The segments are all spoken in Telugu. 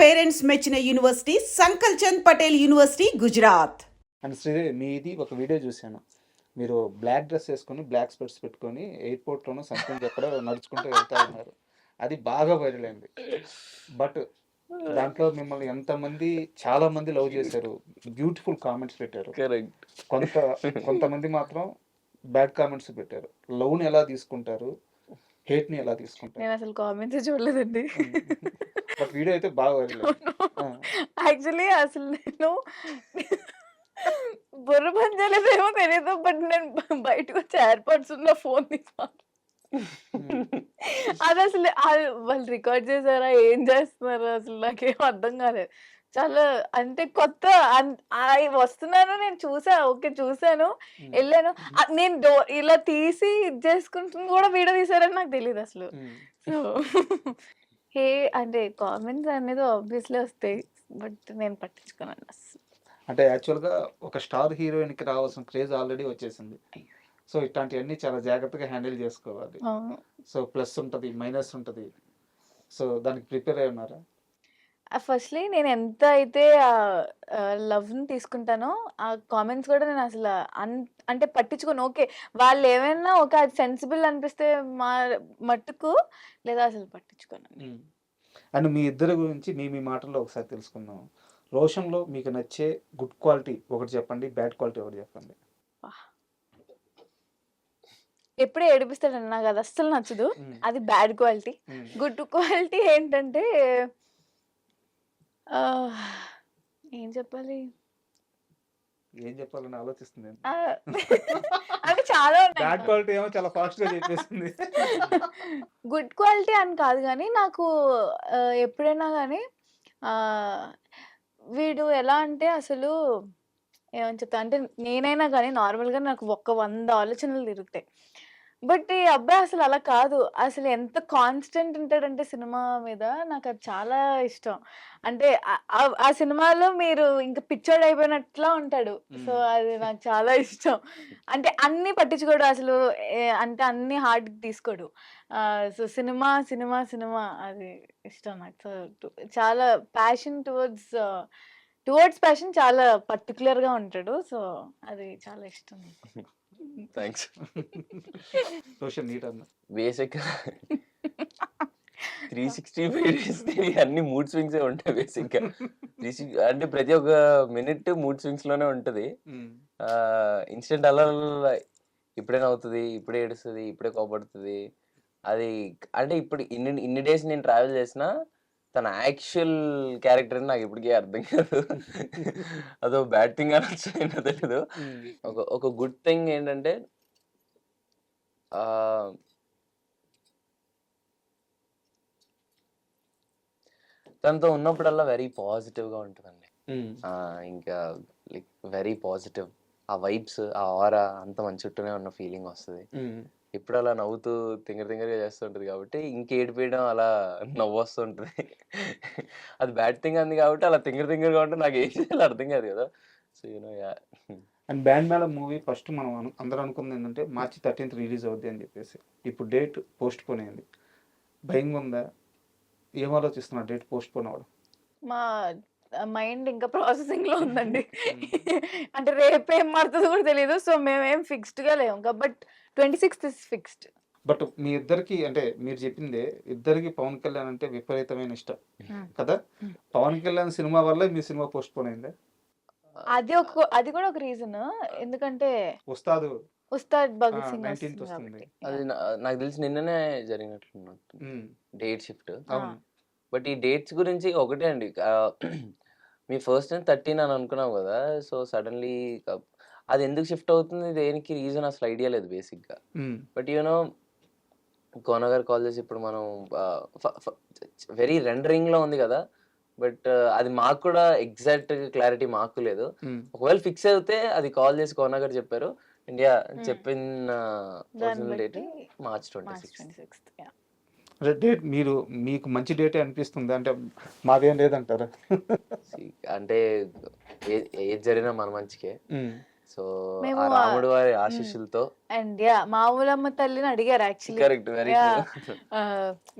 పేరెంట్స్ మెచ్చిన university Sankalchand Patel university Gujarat. And Sridevi మీది ఒక వీడియో చూశాను. మీరు బ్లాక్ డ్రెస్ వేసుకొని బ్లాక్ స్పెట్స్ పెట్టుకొని ఎయిర్పోర్ట్లోనూ సంథింగ్ ఎక్కడో నడుచుకుంటూ వెళ్తా ఉన్నారు. అది బాగా వైరల్ అయింది. బట్ దాంట్లో మిమ్మల్ని ఎంతమంది చాలా మంది లవ్ చేశారు, బ్యూటిఫుల్ కామెంట్స్ పెట్టారు. కరెక్ట్. కొంతమంది మాత్రం బ్యాడ్ కామెంట్స్ పెట్టారు. లవ్ని ఎలా తీసుకుంటారు, హేట్ని ఎలా తీసుకుంటారు? నేను అసలు కామెంట్స్ చూడలేదండి. బట్ వీడియో అయితే బాగా వైరల్ అయింది. యాక్చువల్లీ అసలు నేను బుర్ర పని చేయలేదేమో తెలియదు, బట్ నేను బయటకు వచ్చి ఎయిర్పోర్ట్స్ ఉన్న ఫోన్ తీసుకున్నాను. అది అసలు వాళ్ళు రికార్డ్ చేశారా, ఏం చేస్తున్నారు అసలు నాకేం అర్థం కాలేదు. చాలా అంటే కొత్త వస్తున్నాను, నేను చూసా, ఓకే చూసాను, వెళ్ళాను. నేను ఇలా తీసి ఇది చేసుకుంటుంది కూడా వీడియో తీసారని నాకు తెలియదు అసలు. సో హే అంటే కామెంట్స్ అనేది ఆబ్వియస్లీ వస్తాయి, బట్ నేను పట్టించుకున్నాను అసలు. అంటే యాక్చువల్గా ఒక స్టార్ హీరోయిన్కి రావాల్సిన క్రేజ్ ఆల్రెడీ వచ్చేసింది. సో ఇట్లాంటివన్నీ చాలా జాగ్రత్తగా హ్యాండిల్ చేసుకోవాలి. సో ప్లస్ ఉంటుంది, మైనస్ ఉంటుంది. సో దానికి ప్రిపేర్ అయి ఉన్నారా? ఫస్ట్లీ నేను ఎంత అయితే లవ్ని తీసుకుంటానో ఆ కామెంట్స్ కూడా నేను అసలు అంటే పట్టించుకోను. ఓకే వాళ్ళు ఏమైనా ఒక అది సెన్సిబుల్ అనిపిస్తే మట్టుకు, లేదా అసలు పట్టించుకోను. అండ్ మీ ఇద్దరి గురించి మీ మాటల్లో ఒకసారి తెలుసుకుందాం. రోషన్లో మీకు నచ్చే గుడ్ క్వాలిటీ ఒకటి చెప్పండి, బ్యాడ్ క్వాలిటీ ఒకటి చెప్పండి. ఎప్పుడే ఏడిపిస్తాడండి, నాకు అది అస్సలు నచ్చదు. అది బ్యాడ్ క్వాలిటీ. గుడ్ క్వాలిటీ ఏంటంటే ఏం చెప్పాలి, ఏం చెప్పాలని ఆలోచిస్తుంది. అంటే చాలా బ్యాడ్ క్వాలిటీ ఏమో చాలా ఫాస్ట్ గా చెప్పేసింది. గుడ్ క్వాలిటీ అని కాదు కానీ నాకు ఎప్పుడైనా కానీ వీడు ఎలా అంటే అసలు ఏమని చెప్తా అంటే, నేనైనా కానీ నార్మల్గా నాకు 100 ఆలోచనలు తిరుగుతాయి. బట్ ఈ అబ్బాయి అసలు అలా కాదు. అసలు ఎంత కాన్స్టెంట్ ఉంటాడంటే సినిమా మీద, నాకు అది చాలా ఇష్టం. అంటే ఆ సినిమాలో మీరు ఇంకా పిచ్చోడు అయిపోయినట్లా ఉంటాడు. సో అది నాకు చాలా ఇష్టం. అంటే అన్ని పట్టించుకోడు అసలు, అంటే అన్ని హార్డ్ తీసుకోడు. సో సినిమా సినిమా సినిమా అది ఇష్టం నాకు. సో చాలా ప్యాషన్ టువర్డ్స్ ప్యాషన్ చాలా పర్టికులర్గా ఉంటాడు. సో అది చాలా ఇష్టం. థ్యాంక్స్. సోషల్ నీట్ అన్న బేసిక్ 365 డేస్ అన్ని మూడ్ స్వింగ్స్ ఉంటాయి బేసిక్గా. అంటే ప్రతి ఒక్క మినిట్ మూడ్ స్వింగ్స్ లోనే ఉంటది. ఇన్స్టెంట్ అలా ఇప్పుడే నవ్వుతుంది, ఇప్పుడే ఏడుస్తుంది, ఇప్పుడే కోపడుతుంది. అది అంటే ఇప్పుడు ఇన్ని డేస్ నేను ట్రావెల్ చేసినా తన యాక్చువల్ క్యారెక్టర్ నాకు ఇప్పటికీ అర్థం కాదు. అదో బ్యాడ్ థింగ్ అనొచ్చు, ఏంటో తెలీదు. ఒక గుడ్ థింగ్ ఏంటంటే తనతో ఉన్నప్పుడల్లా వెరీ పాజిటివ్గా ఉంటుందండి. ఇంకా లైక్ వెరీ పాజిటివ్. ఆ వైబ్స్, ఆ ఆరా అంత మన చుట్టూనే ఉన్న ఫీలింగ్ వస్తుంది. ఇప్పుడు అలా నవ్వుతూ తింగరగా చేస్తుంటది కాబట్టి ఇంకేడిపోయడం అలా నవ్వు వస్తుంటది. అది బ్యాడ్ థింగ్ అంది కాబట్టి అలా తింగరగా ఉంటే నాకు ఏం చేయాలో అర్థం కాదు కదా. So yeah. And band Melam movie first మనం అందరూ అనుకుంది ఏంటంటే March 13th రిలీజ్ అవుద్ది అని చెప్పేసి. ఇప్పుడు డేట్ పోస్ట్ పోన్ అయింది. భయంగా ఉందా? ఏం ఆలోచిస్తున్నా డేట్ పోస్ట్ పోన్ అవ్వడం? మా మైండ్ ఇంకా ప్రాసెసింగ్ లో ఉందండి. అంటే రేపేం మారుతుందో కూడా తెలియదు. సో మేమేం ఫిక్స్డ్ గా లేము, but 26th is fixed. But మీ ఇద్దరికి అంటే మీరు చెప్పిందే, ఇద్దరికి పవన్ కళ్యాణ్ అంటే విపరీతమైన ఇష్టం కదా. పవన్ కళ్యాణ్ సినిమా వల్ల మీ సినిమా పోస్ట్ పోన్ అయిందా? అది కూడా ఒక రీజన్. ఎందుకంటే ఉస్తాద్ భగత్ సింగ్ వస్తుంది. అది నాకు తెలిసి నిన్ననే జరిగినట్లు డేట్ షిఫ్ట్. బట్ ఈ డేట్స్ గురించి ఒకటే అండి, మీ ఫస్ట్ 13 అని అనుకున్నాం కదా. సో సడన్లీ అది ఎందుకు షిఫ్ట్ అవుతుంది, దేనికి రీజన్ అసలు ఐడియా లేదు బేసిక్గా. బట్ యూనో కోన గారు కాల్ చేసి ఇప్పుడు మనం వెరీ రెండరింగ్లో ఉంది కదా. బట్ అది మాకు కూడా ఎగ్జాక్ట్ క్లారిటీ మాకు లేదు. ఒకవేళ ఫిక్స్ అయితే అది కాల్ చేసి కోన గారు చెప్పారు. ఇండియా చెప్పిన original date March 26th. Date మీకు మంచి డేటే అనిపిస్తుంది అంటే మాదేం లేదంటారా? అంటే ఏది జరిగినా మన మంచికే. సో మేము ఆ రాముడు వారి ఆశీస్సులతో అండ్ మా ఊలమ్మ తల్లిని అడిగారు యాక్చువల్లీ కరెక్ట్, వెరీ ట్రూ.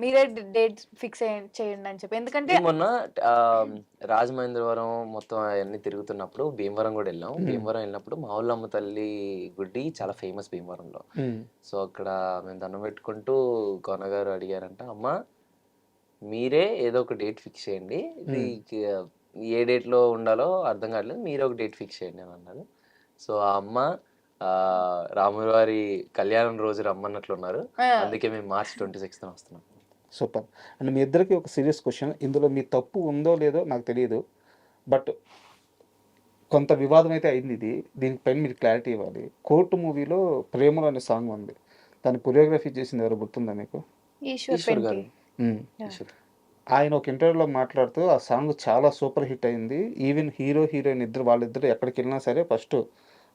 మీరే డేట్ ఫిక్స్ చేయండి అని చెప్పి, ఎందుకంటే మొన్న రాజమహేంద్రవరం మొత్తం అవన్నీ తిరుగుతున్నప్పుడు భీమవరం కూడా వెళ్ళాం. భీమవరం వెళ్ళినప్పుడు మా ఊళ్ళమ్మ తల్లి గుడి చాలా ఫేమస్ భీమవరంలో. సో అక్కడ మేము దండం పెట్టుకుంటూ కొనగారు అడిగారంట, అమ్మ మీరే ఏదో ఒక డేట్ ఫిక్స్ చేయండి, ఇది ఏ డేట్ లో ఉండాలో అర్థం కావట్లేదు, మీరే ఒక డేట్ ఫిక్స్ చేయండి అని అన్నారు. సో ఆ అమ్మ రాముల వారి కళ్యాణం రోజు రమ్మన్నట్లున్నారు. అందుకే మేము March 26th వస్తున్నాం. సూపర్. అండ్ మీ ఇద్దరికి ఒక సీరియస్ క్వశ్చన్, ఇందులో మీ తప్పు ఉందో లేదో నాకు తెలియదు, బట్ కొంత వివాదం అయితే అయింది. దీనిపైన మీరు క్లారిటీ ఇవ్వాలి. కోర్టు మూవీలో ప్రేమలో అనే సాంగ్ ఉంది, దాన్ని కొరియోగ్రఫీ చేసింది ఎవరు గుర్తుందా మీకు? ఈశ్వర్ గారు. ఆయన ఒక ఇంటర్వ్యూలో మాట్లాడుతూ ఆ సాంగ్ చాలా సూపర్ హిట్ అయింది, ఈవెన్ హీరో హీరోయిన్ ఇద్దరు వాళ్ళిద్దరు ఎక్కడికి వెళ్ళినా సరే ఫస్ట్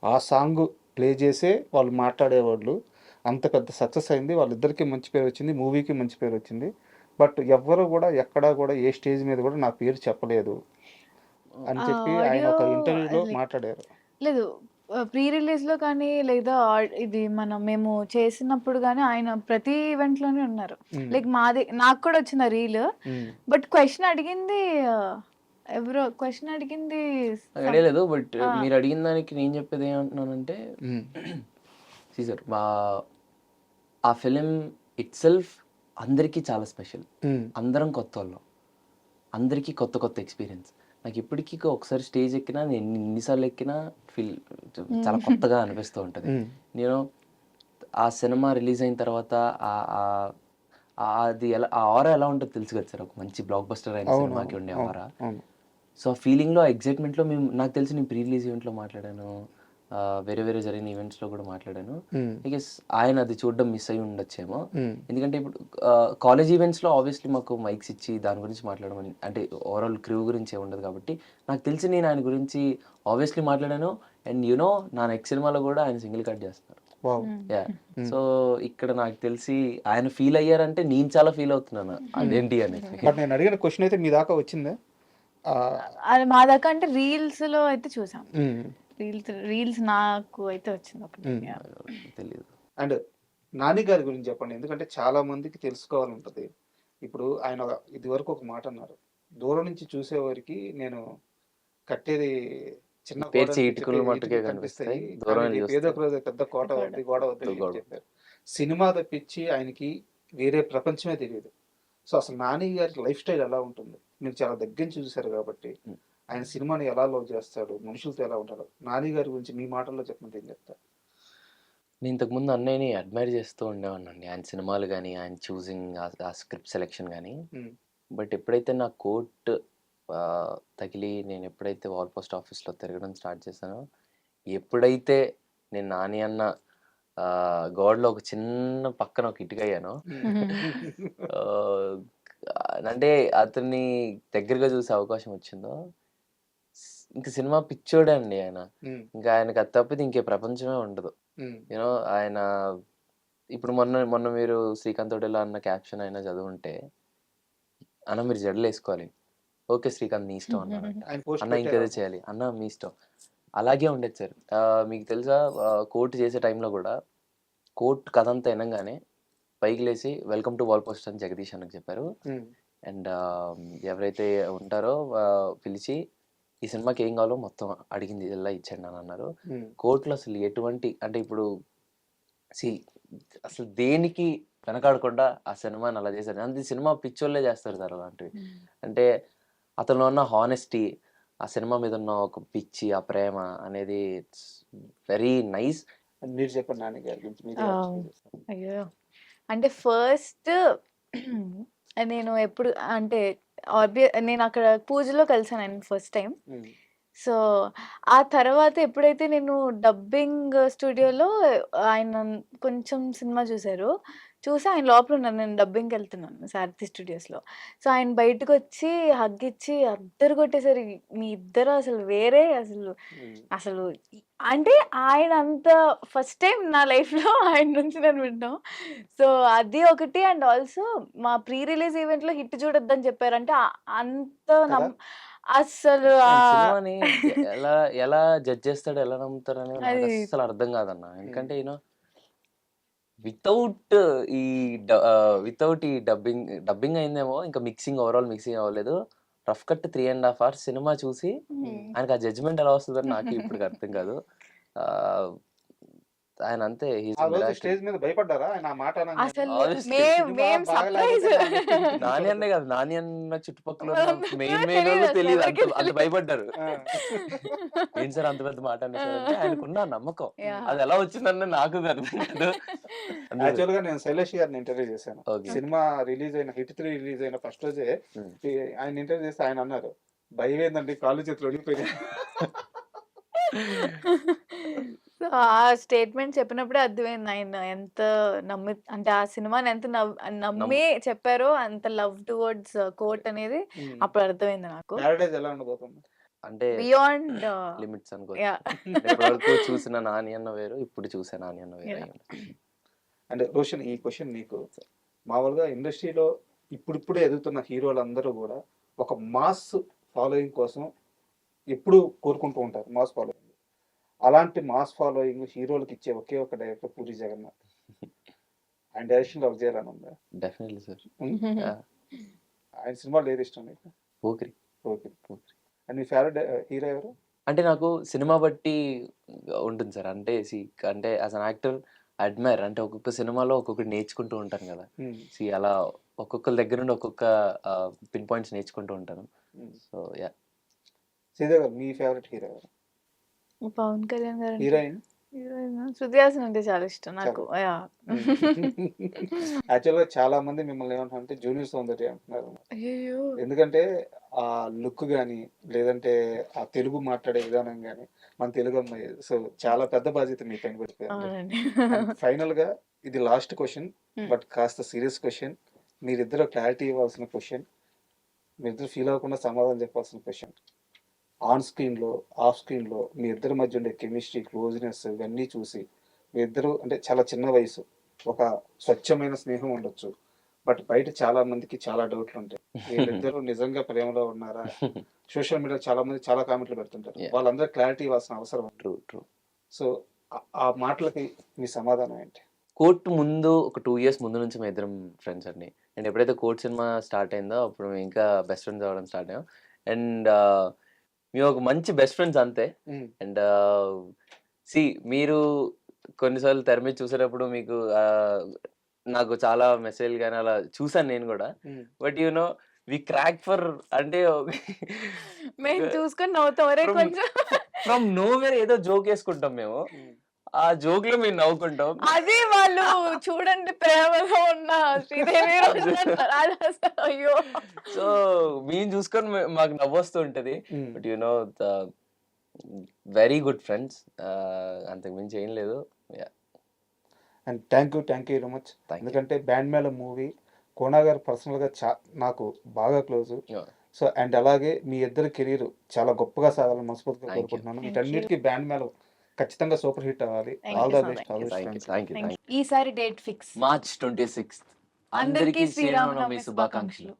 ఆ సాంగ్ ప్లే చేసే వాళ్ళు మాట్లాడేవాళ్ళు, అంత పెద్ద సక్సెస్ అయింది, వాళ్ళిద్దరికి మంచి పేరు వచ్చింది, మూవీకి మంచి పేరు వచ్చింది. బట్ ఎవ్వరు కూడా ఎక్కడా కూడా ఏ స్టేజ్ మీద కూడా నా పేరు చెప్పలేదు అని చెప్పి ఆయన ఒక ఇంటర్వ్యూలో మాట్లాడారు. లేదు, ప్రీ రిలీజ్ లో కానీ లేదా ఇది మేము చేసినప్పుడు కానీ ఆయన ప్రతి ఈవెంట్ లోనే ఉన్నారు. లైక్ నాకు కూడా వచ్చిన రీల్, బట్ క్వశ్చన్ అడిగింది ఎవరో క్వశ్చన్ అడిగింది అడగలేదు. బట్ మీరు అడిగిన దానికి నేను చెప్పేది ఏమంటున్నానంటే, సార్ ఆ ఫిలిం ఇట్ సెల్ఫ్ అందరికీ చాలా స్పెషల్. అందరం కొత్త వాళ్ళం, అందరికీ కొత్త కొత్త ఎక్స్పీరియన్స్. నాకు ఇప్పటికీ ఒకసారి స్టేజ్ ఎక్కినా, నేను ఎన్నిసార్లు ఎక్కినా ఫీల్ చాలా కొత్తగా అనిపిస్తూ ఉంటుంది. నేను ఆ సినిమా రిలీజ్ అయిన తర్వాత అది ఎలా, ఆ ఆరా ఎలా ఉంటుందో తెలుసు కదా సార్, ఒక మంచి బ్లాక్ బస్టర్ అయిన సినిమాకి ఉండే ఆరా. సో ఆ ఫీలింగ్లో, ఎగ్జైట్మెంట్లో నాకు తెలిసి నేను ప్రీ రిలీజ్ ఈవెంట్లో మాట్లాడాను, వేరే వేరే జరిగిన ఈవెంట్స్లో కూడా మాట్లాడాను. ఐ గెస్ ఆయన అది చూడడం మిస్ అయ్యి ఉండొచ్చేమో. ఎందుకంటే ఇప్పుడు కాలేజ్ ఈవెంట్స్లో ఆబ్వియస్లీ మాకు మైక్స్ ఇచ్చి దాని గురించి మాట్లాడమని, అంటే ఓవరాల్ క్రూ గురించి ఉండదు కాబట్టి నాకు తెలిసి నేను ఆయన గురించి ఆబ్వియస్లీ మాట్లాడాను. అండ్ యూనో నా నెక్స్ట్ సినిమాలో కూడా ఆయన సింగిల్ కట్ చేస్తున్నారు. సో ఇక్కడ నాకు తెలిసి ఆయన ఫీల్ అయ్యారంటే నేను చాలా ఫీల్ అవుతున్నాను అదేంటి అని. బట్ నేను అడిగిన క్వశ్చన్ అయితే మీ దాకా వచ్చిందా? అది మా దాకా అంటే రీల్స్ లో అయితే చూసాం, రీల్స్ నాకు అయితే వచ్చింది ఒకటి, తెలియదు. అండ్ నాని గారి గురించి చెప్పండి, ఎందుకంటే చాలా మందికి తెలుసుకోవాలంటది. ఇప్పుడు ఆయన ఇది వరకు ఒక మాట అన్నారు, దూరం నుంచి చూసేవారికి నేను కట్టేది చిన్న ఇటుకలు మట్టుకే కనిపిస్తాయి, ఏదో ఒక రోజు పెద్ద కోట వద్ద గోడ వద్ద చెప్పారు. సినిమా తప్పించి ఆయనకి వేరే ప్రపంచమే తెలియదు. సో అసలు నాని గారి లైఫ్ స్టైల్ ఎలా ఉంటుంది మీరు చాలా దగ్గర నుంచి చూసారు కాబట్టి, ఆయన సినిమాని ఎలా లవ్ చేస్తాడు, మనుషులతో ఎలా ఉంటాడు, నాని గారి గురించి మీ మాటల్లో చెప్పమంటే ఏం చెప్తారు? నేను ఇంతకుముందు అన్నయ్యని అడ్మైర్ చేస్తూ ఉండేవాడినండి, ఆయన సినిమాలు కానీ, ఆయన చూసింగ్, ఆ స్క్రిప్ట్ సెలెక్షన్ కానీ. బట్ ఎప్పుడైతే నా కోట్ తగిలి నేను ఎప్పుడైతే వాల్ పోస్ట్ ఆఫీస్లో తిరగడం స్టార్ట్ చేశానో, ఎప్పుడైతే నేను నాని అన్న గోడలో ఒక చిన్న పక్కన ఒక ఇటుక అయ్యానో, అంటే అతన్ని దగ్గరగా చూసే అవకాశం వచ్చిందో, ఇంకా సినిమా పిచ్చోడే అండి ఆయన. ఇంకా ఆయనకు అది తప్పితే ఇంకే ప్రపంచమే ఉండదు. యూనో ఆయన ఇప్పుడు మొన్న మీరు శ్రీకాంత్ తోటేలా అన్న క్యాప్షన్ అయినా చదువుంటే, అన్న మీరు జడలు వేసుకోవాలి, ఓకే శ్రీకాంత్ నీ ఇష్టం అన్నారంట. అన్న ఇంకేదో చేయాలి అన్న మీ ఇష్టం. అలాగే ఉండేది సార్. మీకు తెలుసా, కోర్టు చేసే టైంలో కూడా కోర్టు కథ అంతా వినగానే పైకి లేసి వెల్కమ్ టు వాల్ పోస్ట్ అని జగదీష్ అన్నకు చెప్పారు. అండ్ ఎవరైతే ఉంటారో పిలిచి ఈ సినిమాకి ఏం కావాలో మొత్తం అడిగింది ఇలా ఇచ్చండి అని అన్నారు. కోర్టులో అసలు ఎటువంటి, అంటే ఇప్పుడు అసలు దేనికి వెనకాడకుండా ఆ సినిమాని అలా చేశారు. అంటే సినిమా పిచ్చోళ్ళే చేస్తారు సార్ అలాంటివి. అంటే అతను ఉన్న హానెస్టీ, ఆ సినిమా మీద ఉన్న ఒక పిచ్చి, ఆ ప్రేమ అనేది ఇట్స్ వెరీ నైస్. మీరు చెప్పండి నాని గారి గురించి. అయ్యో, అంటే ఫస్ట్ నేను ఎప్పుడు అంటే నేను అక్కడ పూజలో కలిసాను ఆయన ఫస్ట్ టైం. సో ఆ తర్వాత ఎప్పుడైతే నేను డబ్బింగ్ స్టూడియోలో ఆయన కొంచెం సినిమా చూసి ఆయన లోపల ఉన్నాను, నేను డబ్బింగ్కి వెళ్తున్నాను సారథి స్టూడియోస్లో. సో ఆయన బయటకు వచ్చి హగ్ ఇచ్చి అద్దరు కొట్టేసరి, మీ ఇద్దరు అసలు వేరే, అసలు అంటే ఆయన అంత ఫస్ట్ టైం నా లైఫ్లో ఆయన నుంచి నేను వింటాం. సో అది ఒకటి. అండ్ ఆల్సో మా ప్రీ రిలీజ్ ఈవెంట్లో హిట్ చూడొద్దని చెప్పారంటే అంత అస్సలు సినిమాని ఎలా ఎలా జడ్జ్ చేస్తాడు, ఎలా నమ్ముతారు అనేది నాకు అది అస్సలు అర్థం కాదన్న. ఎందుకంటే వితౌట్ ఈ డబ్బింగ్ అయిందేమో, ఇంకా ఓవరాల్ మిక్సింగ్ అవ్వలేదు. రఫ్ కట్ 3.5 hours సినిమా చూసి ఆయనకి ఆ జడ్జ్మెంట్ ఎలా వస్తుందని నాకు ఇప్పుడు అర్థం కాదు. ఆయన అంతే, ఆ రోజు స్టేజ్ మీద భయపడ్డారా ఆయన ఆ మాట అనగానే? అసలు Obviously. మేం సర్ప్రైజ్. నాని అన్నే కాదు, నాని అన్న చుట్టుపక్కల మెయిన్ తెలీదు అసలు, తెలియదు, ఎవరికీ అంత తెలీదు. భయపడ్డారు. ఆ. ఏంటి సార్ అంత పెద్ద మాట అనేసారంటే ఆయనకున్న నమ్మకం, Yeah. అది ఎలా వచ్చిందన్న నాకు అర్థం కాదు. యాక్చువల్ గా నేను శైలేష్ గారిని ఇంటర్వ్యూ చేశాను. Okay. సినిమా రిలీజ్ అయిన హిట్ 3 రిలీజ్ అయిన ఫస్ట్ రోజే Hmm. ఆయన ఇంటర్వ్యూ చేస్తే ఆయన అన్నారు, భయం ఏందండి కాళ్ళు చేతులు వణికిపోయాయి. సో ఆ స్టేట్మెంట్ చెప్పినప్పుడే అర్థమైంది ఆయన ఎంత అంటే ఆ సినిమాని ఎంత నమ్మి చెప్పారో, అంత లవ్ టువర్డ్స్ కోర్ట్ అనేది అప్పుడు అర్థమైంది నాకు. ప్యారడైజ్ ఎలా ఉండబోతుంది? అంటే బియాండ్ లిమిట్స్ అనుకోవచ్చు. ఇప్పటివరకు చూసిన నాని అన్న వేరు, ఇప్పుడు చూసే నాని అన్న వేరు. అంటే రోషన్, ఈ క్వశ్చన్ నీకు. మామూలుగా ఇండస్ట్రీలో ఇప్పుడిప్పుడే ఎదుగుతున్న హీరోలందరూ కూడా ఒక మాస్ ఫాలోయింగ్ కోసం ఎప్పుడు కోరుకుంటూ ఉంటారు, మాస్ ఫాలోయింగ్. అలాంటి మాస్ ఫాలోయింగ్ హీరోలకు ఇచ్చే ఒకే ఒక డైరెక్టర్ పూరి జగన్నాథ్. ఆయన డైరెక్షన్ వర్క్ చేయాలని ఉందా? Definitely sir. ఆయన సినిమాలు ఏది ఇష్టం నీకు? Pokiri. Okay. And me favourite hero ఎవరు? అంటే నాకు సినిమా బట్టి ఉంటుంది సార్. అంటే యాజ్ అన్ యాక్టర్ అడ్మైర్, అంటే ఒక్కొక్క సినిమాలో ఒక్కొక్కటి నేర్చుకుంటూ ఉంటాను కదా. అలా ఒక్కొక్కరి దగ్గర నుండి ఒక్కొక్క పిన్ పాయింట్స్ నేర్చుకుంటూ ఉంటాను. So yeah. శ్రీదేవి గారు, మీ ఫేవరెట్ హీరో ఎవరు? పవన్ కళ్యాణ్ గారు. హీరోయిన్? శృతి హాసన్ అంటే చాలా ఇష్టం నాకు. యాక్చువల్ గా చాలా మంది మిమ్మల్ని ఏమంటారంటే జూనియర్ సౌందర్య అంటున్నారు. అయ్యో. ఎందుకంటే ఆ లుక్ గానీ, లేదంటే ఆ తెలుగు మాట్లాడే విధానం గానీ, మన తెలుగు అమ్మాయి. సో చాలా పెద్ద బాధ్యత మీ పైన పడిపోయింది. అవునండి. ఫైనల్ గా ఇది లాస్ట్ క్వశ్చన్, బట్ కాస్త సీరియస్ క్వశ్చన్. మీరిద్దరు క్లారిటీ ఇవ్వాల్సిన క్వశ్చన్, మీరిద్దరు ఫీల్ అవ్వకుండా సమాధానం చెప్పాల్సిన క్వశ్చన్. ఆన్ స్క్రీన్ లో, ఆఫ్ స్క్రీన్ లో మీ ఇద్దరి మధ్య ఉండే కెమిస్ట్రీ, క్లోజ్నెస్ ఇవన్నీ చూసి మీ ఇద్దరు, అంటే చాలా చిన్న వయసు, ఒక స్వచ్ఛమైన స్నేహం ఉండొచ్చు, బట్ బయట చాలా మందికి చాలా డౌట్లు ఉంటాయి. వీళ్ళిద్దరూ నిజంగా ప్రేమలో ఉన్నారా? సోషల్ మీడియా చాలా మంది చాలా కామెంట్లు పెడుతుంటారు. వాళ్ళందరూ క్లారిటీ ఇవ్వాల్సిన అవసరం. ట్రూ. సో ఆ మాటలకి మీ సమాధానం ఏంటి? కోర్ట్ ముందు ఒక 2 years ముందు నుంచి మేము ఇద్దరం ఫ్రెండ్స్ అండి. అండ్ ఎప్పుడైతే కోర్ట్ సినిమా స్టార్ట్ అయిందో అప్పుడు మేము ఇంకా బెస్ట్ ఫ్రెండ్స్ అవ్వడం స్టార్ట్ అయ్యాం. అండ్ మేము ఒక మంచి బెస్ట్ ఫ్రెండ్స్ అంతే. అండ్ మీరు కొన్నిసార్లు తెర మీద చూసేటప్పుడు మీకు నాకు చాలా మెసేజ్ కానీ అలా చూసాను నేను కూడా. బట్ వి క్రాక్ ఫర్, అంటే మేము చూసుకొని నవ్వుతాం. ఒరే కొంచెం ఫ్రమ్ నోవేర్ ఏదో జోక్ వేసుకుంటాం మేము. ఆ జోక్ లో మేము నవ్వుకుంటాం. అది వాళ్ళు చూడండి ప్రేమలో ఉన్న శ్రీదేవి రోజు అంటారు. అది అసలు అయ్యో. సో మేము చూసుకొని మాకు నవ్వొస్తూ ఉంటది. బట్ వెరీ గుడ్ ఫ్రెండ్స్, అంతకు మించి ఏం లేదు. And thank you very much. ఎందుకంటే బ్యాండ్ మేళ మూవీ కోనా గారు పర్సనల్ గా నాకు బాగా క్లోజ్. సో అండ్ అలాగే మీ ఇద్దరు కెరీర్ చాలా గొప్పగా సాగాలని మనస్ఫూర్తిగా కోరుకుంటున్నాను. వీటన్నిటికీ బ్యాండ్ మేళ ఖచ్చితంగా సూపర్ హిట్ అవ్వాలి. All the best. ఈసారి డేట్ ఫిక్స్. March 26th. అందరికీ శ్రీరామనవమి శుభాకాంక్షలు.